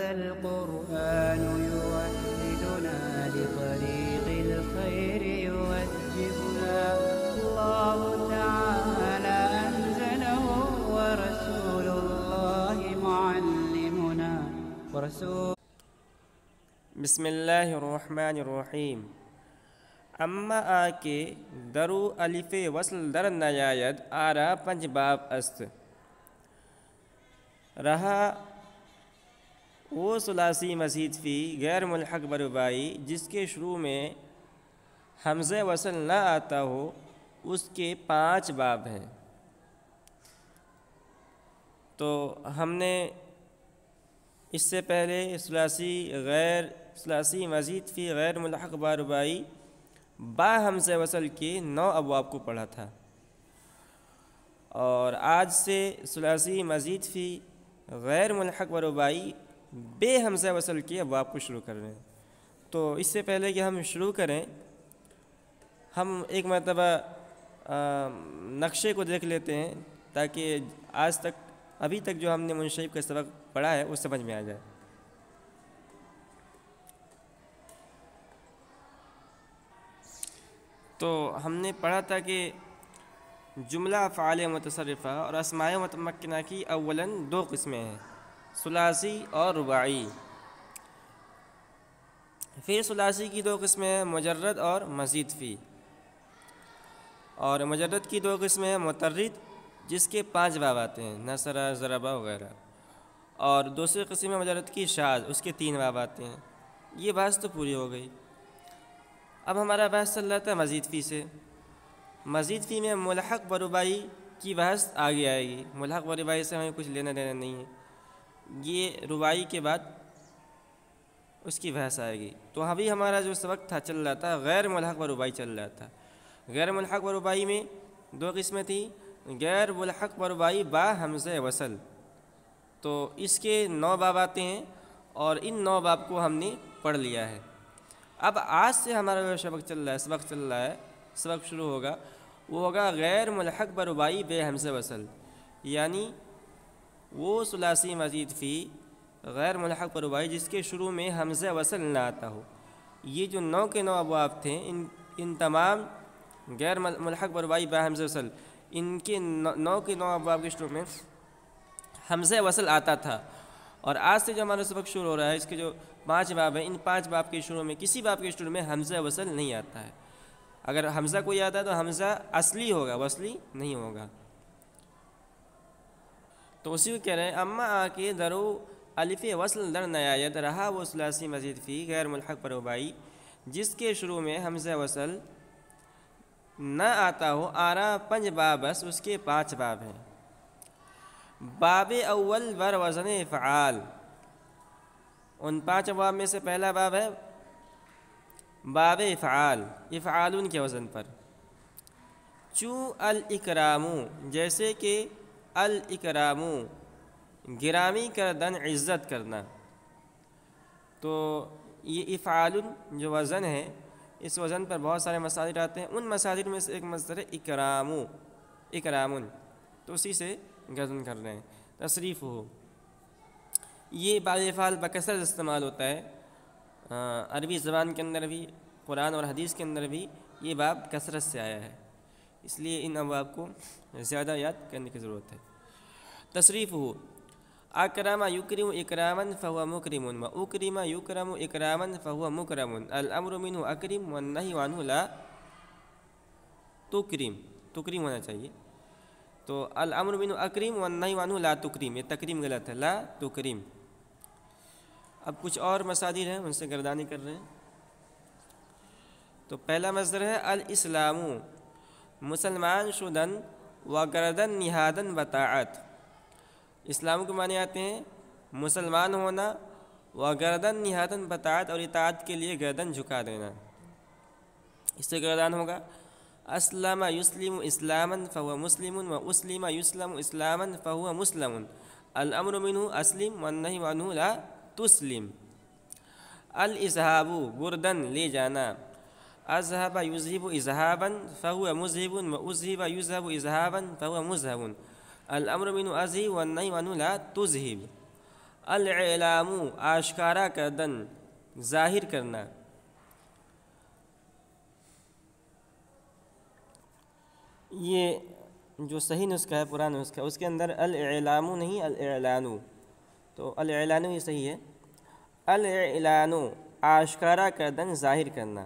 هذا القرآن يوحدنا لطريق الخير يوجهنا الله تعالى أنزله ورسول الله معلمنا بسم اللہ الرحمن الرحیم اما آکے درو الف وصل در نیاید آرا پنج باب است رہا وہ ثلاثی مزید فی غیر ملحق بربائی جس کے شروع میں حمزہ وصل نہ آتا ہو اس کے 5 باب ہیں۔ تو ہم نے اس سے پہلے ثلاثی مزید فی غیر ملحق بربائی با حمزہ وصل کے 9 ابواب کو پڑھا تھا، اور آج سے ثلاثی مزید فی غیر ملحق بربائی بے حمزہ وصل کے ابواب کو شروع کر رہے ہیں۔ تو اس سے پہلے کہ ہم شروع کریں، ہم ایک مرتبہ نقشے کو دیکھ لیتے ہیں تاکہ ابھی تک جو ہم نے منشیب کا سبق پڑھا ہے وہ سمجھ میں آ جائے۔ تو ہم نے پڑھا تھا کہ جملہ افعال متصرفہ اور اسماء متمکنہ کی اولاً 2 قسمیں ہیں، ثلاثی اور رباعی۔ پھر ثلاثی کی 2 قسمیں ہیں، مجرد اور مزید فی، اور مجرد کی 2 قسمیں ہیں، مترد جس کے 5 باب آتے ہیں، نصر، ضربہ وغیرہ، اور دوسری قسم ہے مجرد کی شاذ، اس کے 3 باب آتے ہیں۔ یہ بحث تو پوری ہو گئی۔ اب ہمارا بحث چل رہا تھا مزید فی سے۔ مزید فی میں ملحق بربائی کی بحث آگے آئے گی، ملحق بربائی سے ہمیں کچھ لینا دینا نہیں ہے، یہ ربائی کے بعد اس کی بحث آئے گی۔ تو ابھی ہمارا جو سبق تھا چل رہا تھا غیر ملحق بربائی چل رہا تھا۔ غیر ملحق بربائی میں 2 قسمیں تھیں، غیر ملحق بربائی با حمزہ وصل، تو اس کے 9 باب آتے ہیں، اور ان 9 باب کو ہم نے پڑھ لیا ہے۔ اب آج سے ہمارا جو سبق چل رہا ہے، سبق شروع ہوگا، وہ ہوگا غیر ملحق بربائی بے حمزہ وصل، یعنی وہ ثلاثی مزید فی غیر ملحق بربائی جس کے شروع میں حمزہ وصل نہ آتا ہو۔ یہ جو 9 کے 9 ابواب تھے، ان تمام غیر ملحق بربائی بے حمزہ وصل، ان کے 9 کے 9 ابواب کے شروع میں حمزہ وصل آتا تھا، اور آج سے جو ہمارا سبق شروع ہو رہا ہے، اس کے جو 5 باب ہیں، ان 5 باب کے شروع میں کسی باب کے شروع میں حمزہ وصل نہیں آتا ہے۔ اگر حمزہ کوئی آتا ہے تو حمزہ اصلی ہوگا، وصلی نہیں ہوگا۔ تو اسی کو کہہ رہے ہیں اما آکے درو الف وصل در نیاید رہا وہ ثلاثی مزید فی غیر ملحق بربائی جس کے شروع میں حمزہ وصل نہ آتا ہو آرا 5 باب بس، اس کے 5 باب ہیں۔ باب اول بر وزن افعال، ان 5 ابواب میں سے پہلا باب ہے باب افعال، افعالن کے وزن پر۔ چوں الاکرامو، جیسے کہ الاکرامو گرامی کردن، عزت کرنا۔ تو یہ افعالن جو وزن ہے، اس وزن پر بہت سارے مصادر آتے ہیں، ان مصادر میں سے ایک مصدر ہے اکرامو، اکرامن، تو اسی سے گردن کر رہے ہیں۔ تصریف ہو، یہ باب افعال بکثرت استعمال ہوتا ہے، عربی زبان کے اندر بھی، قرآن اور حدیث کے اندر بھی یہ باب کثرت سے آیا ہے، اس لیے ان ابواب کو زیادہ یاد کرنے کی ضرورت ہے۔ تصریف ہو، اکرم یکرم اکراما فہو مکرم و اکرم یکرم اکراما فہو مکرم، الامر منہ اکرم والنہی عنہ لا تکرم، تکریم ہونا چاہیے۔ تو الامر منہ اکرم والنہی عنہ لا تکریم، یہ تکریم غلط ہے، لا تکریم۔ اب کچھ اور مصادر ہیں، ان سے گردانی کر رہے ہیں۔ تو پہلا مصدر ہے الاسلام، مسلمان شدن و گردن نہادن بطاعت۔ اسلام کے معنی آتے ہیں مسلمان ہونا، و گردن نہادن بطاعت، اور اطاعت کے لیے گردن جھکا دینا، اس سے گردان ہوگا۔ اسلم یسلم اسلاما فهو مسلم و اسلم یسلم اسلاما فهو مسلم، الامر منه اسلم والنہی عنہ لا تسلم۔ الاذهاب بردن لے جانا، اذهب یذهب اذهابا فهو مذهب و اذهب یذهب اذهابا فهو مذهب، الامر منه اذهب والنہی عنہ لا تذهب۔ الاعلام آشکارا کردن، ظاہر کرنا. یہ جو صحیح نسخہ ہے پرانا نسخہ اس کے اندر الاعلام نہیں الاعلان، تو الاعلان یہ صحیح ہے. الاعلان آشکارا کردن، ظاہر کرنا.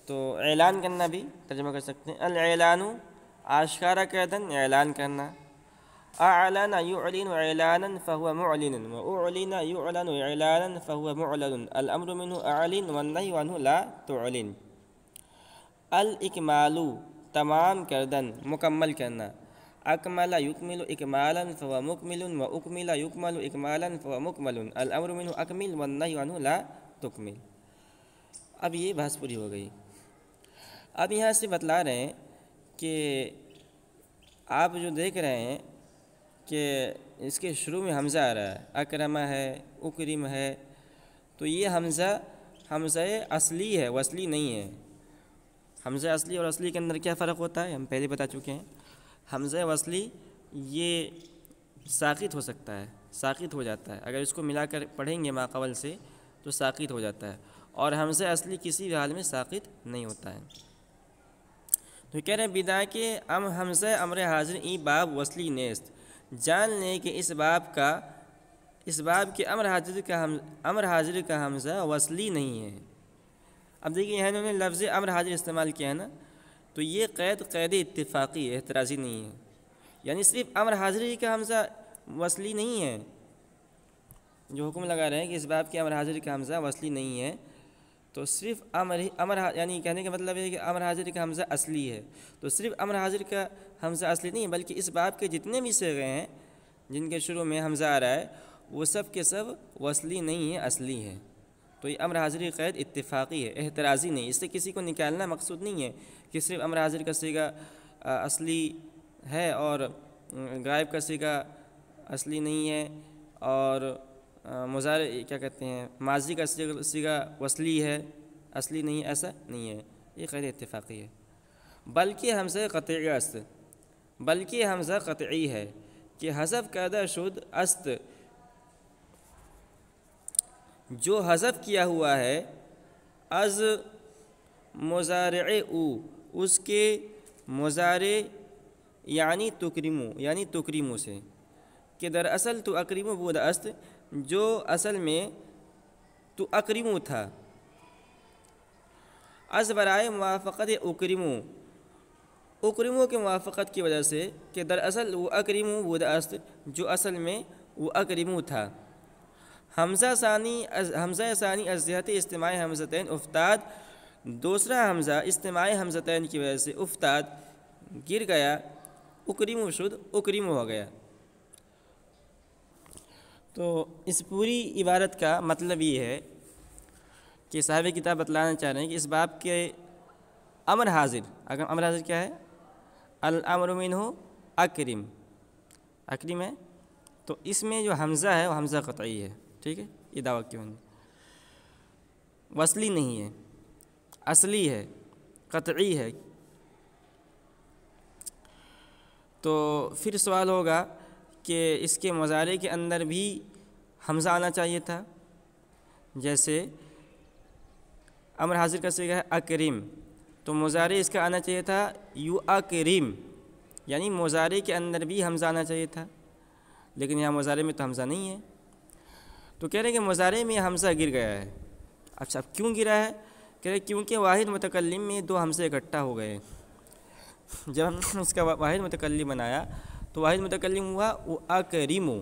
تو اعلان کرنا بھی ترجمہ کر سکتے ہیں الاعلان آشکارا کردن، اعلان کرنا. اعلن يعلن اعلانا فهو معلن، واعلن يعلن اعلانا فهو معلن. الامر منه اعلن والنهي عنه لا تعلن. الاکمال تمام کردن، مکمل کرنا. اکمل یکمل اکمالا فهو مکمل، واکمل یکمل اکمالا فهو مکمل. الامر منه اکمل والنهي عنه لا تکمل. اب یہ بحث پوری ہو گئی. اب یہاں سے بتلا رہے ہیں کہ آپ جو دیکھ رہے ہیں کہ اس کے شروع میں حمزہ آ رہا ہے، اکرمہ ہے، اکرم ہے، تو یہ حمزہ اصلی ہے، وصلی نہیں ہے. حمزہ اصلی اور اصلی کے اندر کیا فرق ہوتا ہے ہم پہلے بتا چکے ہیں. حمزہ وصلی یہ ساقط ہو سکتا ہے، ساقط ہو جاتا ہے، اگر اس کو ملا کر پڑھیں گے ما قبل سے تو ساقط ہو جاتا ہے، اور حمزہ اصلی کسی بھی حال میں ساقط نہیں ہوتا ہے. تو کہہ رہے ہیں بدا کے حمزہ امر حاضر ای باب وصلی نیست، جان لیں کہ اس باب کے امر حاضر کا حمزہ وصلی نہیں ہے. اب دیکھیے یہاں انہوں نے لفظ امر حاضر استعمال کیا ہے نا، تو یہ قید اتفاقی ہے، احترازی نہیں ہے. یعنی صرف امر حاضر ہی کا حمزہ وصلی نہیں ہے. جو حکم لگا رہے ہیں کہ اس باب کے امر حاضر کا حمزہ وصلی نہیں ہے، تو صرف یعنی کہنے کا مطلب ہے کہ امر حاضر کا حمزہ اصلی ہے. تو صرف امر حاضر کا حمزہ اصلی نہیں ہے، بلکہ اس باب کے جتنے بھی صیغے ہیں جن کے شروع میں حمزہ آ رہا ہے وہ سب کے سب وصلی نہیں ہے، اصلی ہے. تو یہ امر حاضر کی قید اتفاقی ہے، احترازی نہیں. اس سے کسی کو نکالنا مقصود نہیں ہے کہ صرف امر حاضر کا صیغہ اصلی ہے اور غائب کا صیغہ اصلی نہیں ہے، اور مضارع کیا کہتے ہیں ماضی کا صیغہ وصلی ہے، اصلی نہیں، ایسا نہیں ہے. یہ قید اتفاقی ہے. بلکہ حمزہ قطعی ہے کہ حذف کردہ شد است جو حذف کیا ہوا ہے از مضارع او، اس کے مضارع یعنی تکریمو سے، کہ دراصل تو اکریمو بود است، جو اصل میں تو اکریمو تھا. از برائے موافقت اکریمو کے موافقت کی وجہ سے، کہ دراصل وہ اکریمو بود است، جو اصل میں وہ اکریمو تھا. حمزہ ثانی از جہت اجتماع حمزتین افتاد، دوسرا حمزہ اجتماع حمزتین کی وجہ سے افتاد، گر گیا. اکریمو شد، اکریمو ہو گیا. تو اس پوری عبارت کا مطلب یہ ہے کہ صاحب کتاب بتلانا چاہ رہے ہیں کہ اس باب کے امر حاضر کیا ہے؟ الامر منہ اکرم ہے. تو اس میں جو حمزہ ہے وہ حمزہ قطعی ہے. ٹھیک ہے، یہ دعویٰ کیوں نہیں، وصلی نہیں ہے، اصلی ہے، قطعی ہے. تو پھر سوال ہوگا کہ اس کے مضارع کے اندر بھی حمزہ آنا چاہیے تھا. جیسے امر حاضر کا صیغہ ہے اکرم، تو مضارع اس کا آنا چاہیے تھا یو اکرم، یعنی مضارع کے اندر بھی حمزہ آنا چاہیے تھا، لیکن یہاں مضارع میں تو حمزہ نہیں ہے. تو کہہ رہے ہیں کہ مضارع میں حمزہ گر گیا ہے. اچھا اب کیوں گرا ہے؟ کہہ رہے کیونکہ واحد متکلم میں دو حمزے اکٹھا ہو گئے. جب ہم نے اس کا واحد متکلم بنایا تو واحد متکلم ہوا وہ اکریمو.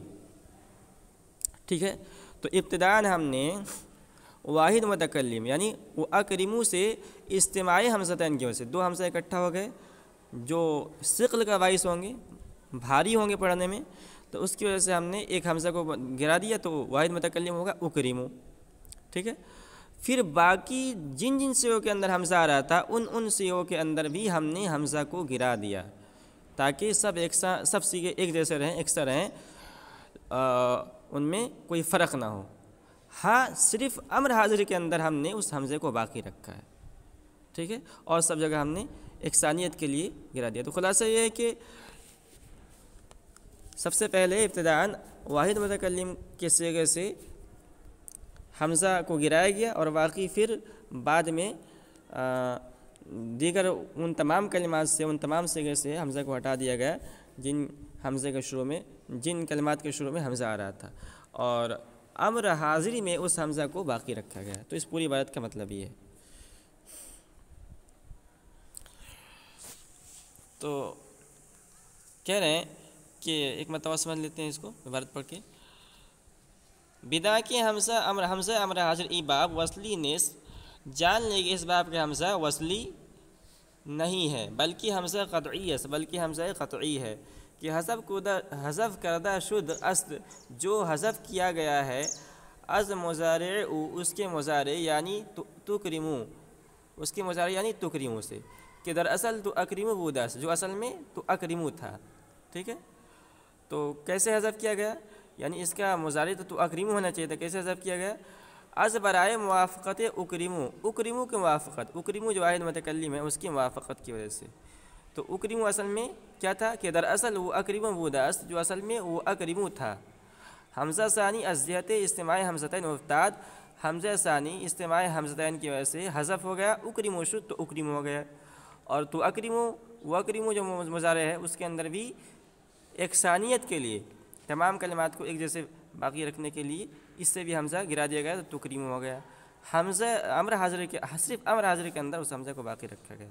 ٹھیک ہے، تو ابتداءً ہم نے واحد متکلم یعنی وہ اکریمو سے اجتماع حمزتین کی وجہ سے دو حمزہ اکٹھا ہو گئے جو ثقل کا باعث ہوں گے، بھاری ہوں گے پڑھنے میں، تو اس کی وجہ سے ہم نے ایک حمزہ کو گرا دیا تو واحد متکلم ہوگا اکریمو. ٹھیک ہے، پھر باقی جن سیغوں کے اندر حمزہ آ رہا تھا ان سیغوں کے اندر بھی ہم نے حمزہ کو گرا دیا تاکہ سب سیغے ایک جیسے رہیں، یکساں رہیں، ان میں کوئی فرق نہ ہو. ہاں صرف امر حاضر کے اندر ہم نے اس حمزے کو باقی رکھا ہے. ٹھیک ہے، اور سب جگہ ہم نے یکسانیت کے لیے گرا دیا. تو خلاصہ یہ ہے کہ سب سے پہلے ابتداءً واحد متکلم کے صیغے سے حمزہ کو گرایا گیا، اور باقی پھر بعد میں دیگر ان تمام کلمات سے، ان تمام صیغے سے حمزہ کو ہٹا دیا گیا جن کلمات کے شروع میں حمزہ آ رہا تھا، اور امر حاضری میں اس حمزہ کو باقی رکھا گیا۔ تو اس پوری عبارت کا مطلب یہ ہے۔ تو کہہ رہے ہیں کہ ایک مرتبہ سمجھ لیتے ہیں اس کو عبارت پڑھ کے۔ بدا کے حمزہ امر حاضر ای باب وصلی نیس، جان لے گے اس باب کے حمزہ وصلی نہیں ہے بلکہ حمزہ قطعی ہے، بلکہ حمزہ قطعی ہے کہ حذف کردہ شد است جو حذف کیا گیا ہے از مضارع اس کے مضارع یعنی تکرمو، اس کے مضارع یعنی تکرمو سے، کہ دراصل تو اکرمو بوداس جو اصل میں تو اکرمو تھا، ٹھیک ہے۔ تو کیسے حذف کیا گیا؟ یعنی اس کا مضارع تو اکرمو ہونا چاہیے تھا، کیسے حذف کیا گیا؟ از برائے موافقت اکرمو کے موافقت، اکرمو جو واحد متکلم ہے اس کی موافقت کی وجہ سے۔ تو اکرمو اصل میں کیا تھا کہ دراصل وہ اکرمو بوداس جو اصل میں وہ اکرمو تھا۔ حمزہ ثانی از جہت استماع حمزتین افتاد، حمزہ ثانی استماع حمزتین کی وجہ سے حذف ہو گیا، اکرمو شد تو اکرمو ہو گیا، اور تو اکرمو جو مضارع ہے اس کے اندر بھی ایک ثانیت کے لیے تمام کلمات کو ایک جیسے باقی رکھنے کے لیے اس سے بھی حمزہ گرا دیا گیا تو تکریم ہو گیا۔ حمزہ امر حاضر کے صرف امر حاضر کے اندر اس حمزہ کو باقی رکھا گیا۔